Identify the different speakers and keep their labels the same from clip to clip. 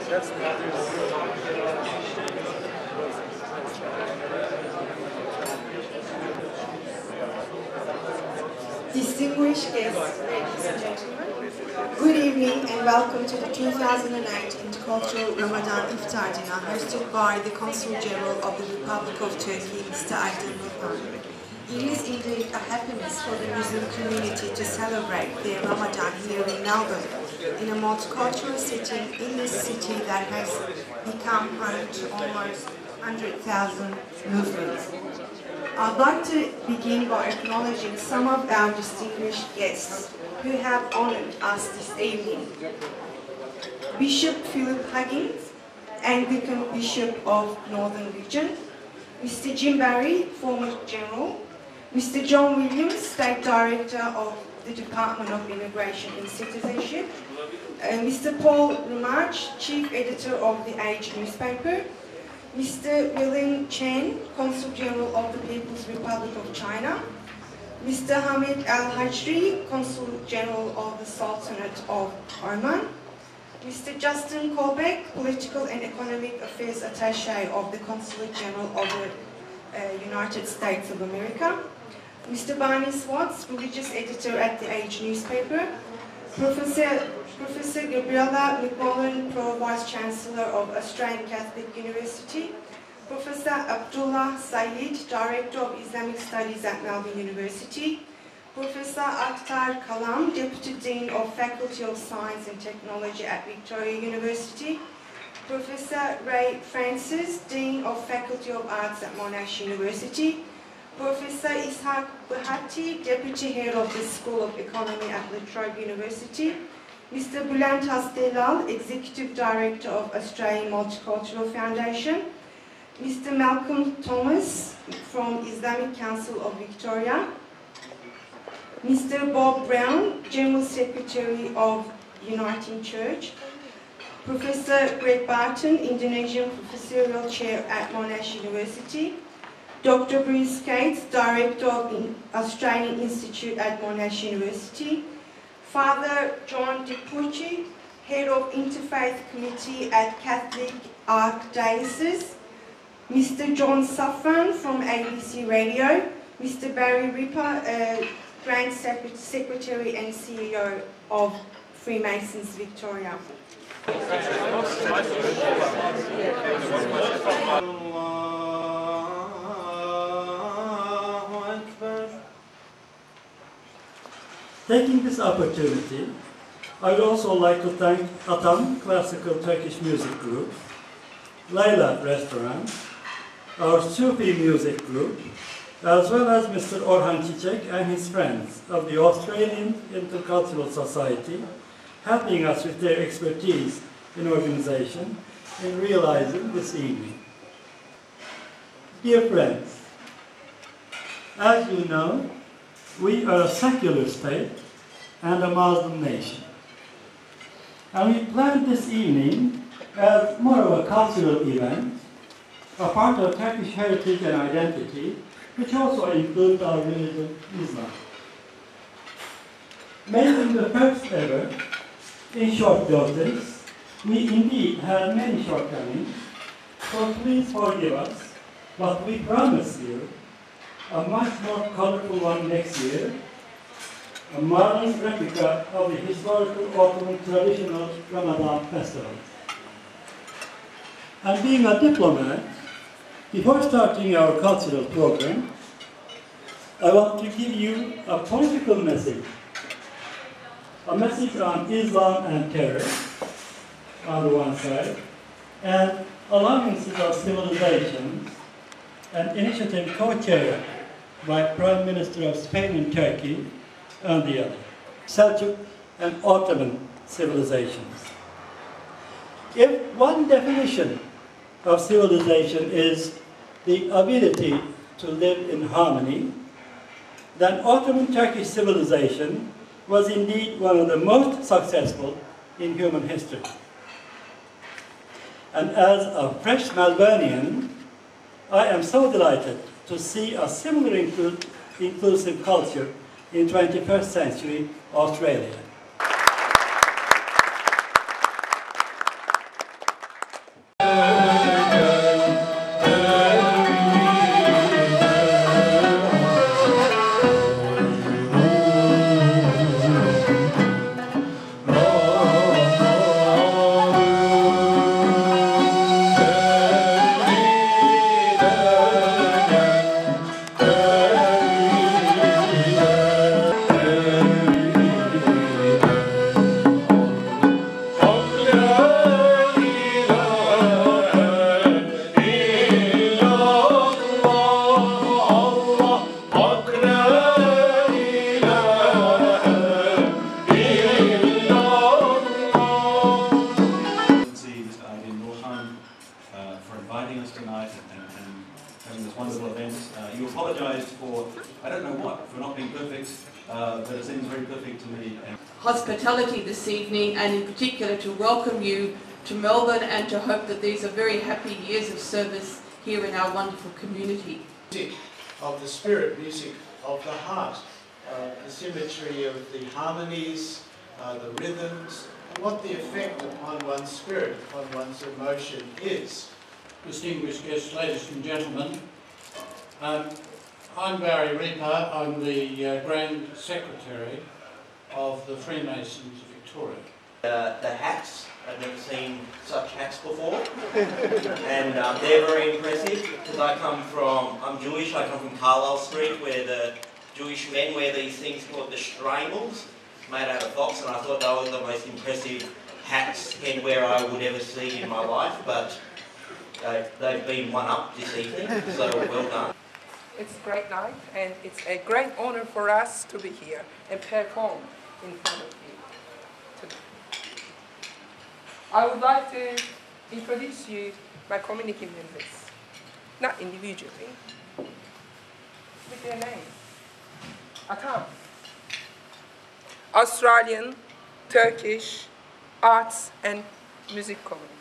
Speaker 1: Distinguished guests, ladies and gentlemen, good evening and welcome to the 2008 Intercultural Ramadan Iftar Dinner hosted by the Consul General of the Republic of Turkey, Mr. Aydın Nurhan. It is indeed a happiness for the Muslim community to celebrate their Ramadan here in Melbourne, in a multicultural setting in this city that has become home to almost 100,000 Muslims. I'd like to begin by acknowledging some of our distinguished guests who have honoured us this evening. Bishop Philip Huggins, Anglican Bishop of Northern Region, Mr. Jim Barry, former General, Mr. John Williams, State Director of the Department of Immigration and Citizenship, Mr. Paul Rumage, Chief Editor of the Age newspaper, Mr. William Chen, Consul General of the People's Republic of China, Mr. Hamid Al-Hajri, Consul General of the Sultanate of Oman, Mr. Justin Colbeck, Political and Economic Affairs Attaché of the Consulate General of the United States of America, Mr. Barney Swartz, Religious Editor at the Age newspaper, Professor Gabriella McMullen, Pro Vice Chancellor of Australian Catholic University, Professor Abdullah Saeed, Director of Islamic Studies at Melbourne University, Professor Akhtar Kalam, Deputy Dean of Faculty of Science and Technology at Victoria University, Professor Ray Francis, Dean of Faculty of Arts at Monash University, Professor Ishaq Bahati, Deputy Head of the School of Economy at La Trobe University, Mr. Bülent Hasdelal, Executive Director of Australian Multicultural Foundation, Mr. Malcolm Thomas from Islamic Council of Victoria, Mr. Bob Brown, General Secretary of Uniting Church, Professor Greg Barton, Indonesian Professorial Chair at Monash University, Dr. Bruce Cates, Director of the Australian Institute at Monash University, Father John DiPucci, Head of Interfaith Committee at Catholic Archdiocese, Mr. John Safran from ABC Radio, Mr. Barry Ripper, Grand Secretary and CEO of Freemasons Victoria.
Speaker 2: Taking this opportunity, I would also like to thank Atam Classical Turkish Music Group, Layla Restaurant, our Sufi music group, as well as Mr. Orhan Çiçek and his friends of the Australian Intercultural Society, helping us with their expertise in organization in realizing this evening. Dear friends, as you know, we are a secular state and a Muslim nation. And we planned this evening as more of a cultural event, a part of Turkish heritage and identity, which also includes our religion, Islam. Making the first ever, in short notice, we indeed had many shortcomings, so please forgive us, but we promise you a much more colorful one next year, a modern replica of the historical Ottoman traditional Ramadan festival. And being a diplomat, before starting our cultural program, I want to give you a political message. A message on Islam and terror, on the one side, and alliances of civilizations, an initiative co-chaired by Prime Minister of Spain and Turkey on the other. Seljuk and Ottoman civilizations. If one definition of civilization is the ability to live in harmony, then Ottoman Turkish civilization was indeed one of the most successful in human history. And as a fresh Melburnian, I am so delighted to see a similar inclusive culture in 21st century Australia.
Speaker 3: joining us tonight and having this wonderful event. You apologised for, I don't know what, for not being perfect, but it seems very perfect to me.
Speaker 4: Hospitality this evening, and in particular to welcome you to Melbourne and to hope that these are very happy years of service here in our wonderful community.
Speaker 5: Music of the spirit, music of the heart, the symmetry of the harmonies, the rhythms, and what the effect upon one's spirit, upon one's emotion is.
Speaker 6: Distinguished guests, ladies and gentlemen, I'm Barry Reaper. I'm the Grand Secretary of the Freemasons of Victoria.
Speaker 7: The hats, I've never seen such hats before, and they're very impressive because I'm Jewish, I come from Carlisle Street where the Jewish men wear these things called the shtreimels, made out of fox, and I thought they were the most impressive hats, headwear I would ever see in my life, but they've been one up this evening, so well done.
Speaker 8: It's a great night, and it's a great honor for us to be here and perform in front of you today. I would like to introduce you my community members, not individually, with their names. Atam, Australian, Turkish, arts and music community.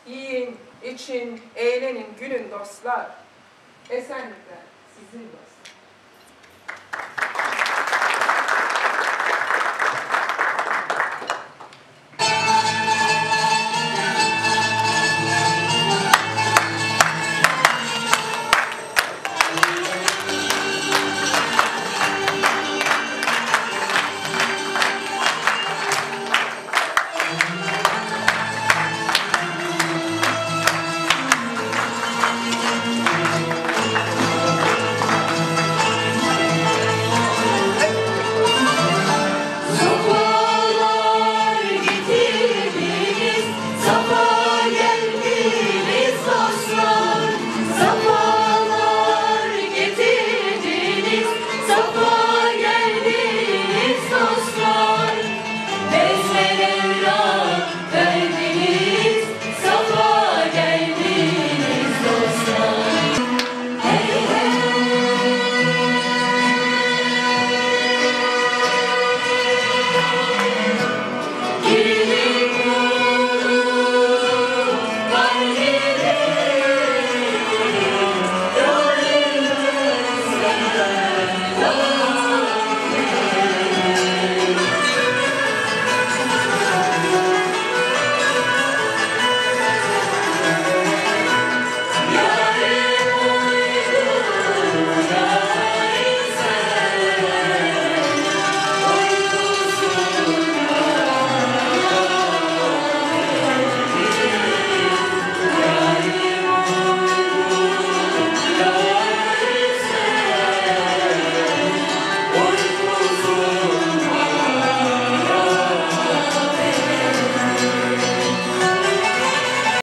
Speaker 8: Yiyin, için, eğlenin, gülün dostlar. Esenlikler sizin dostlar.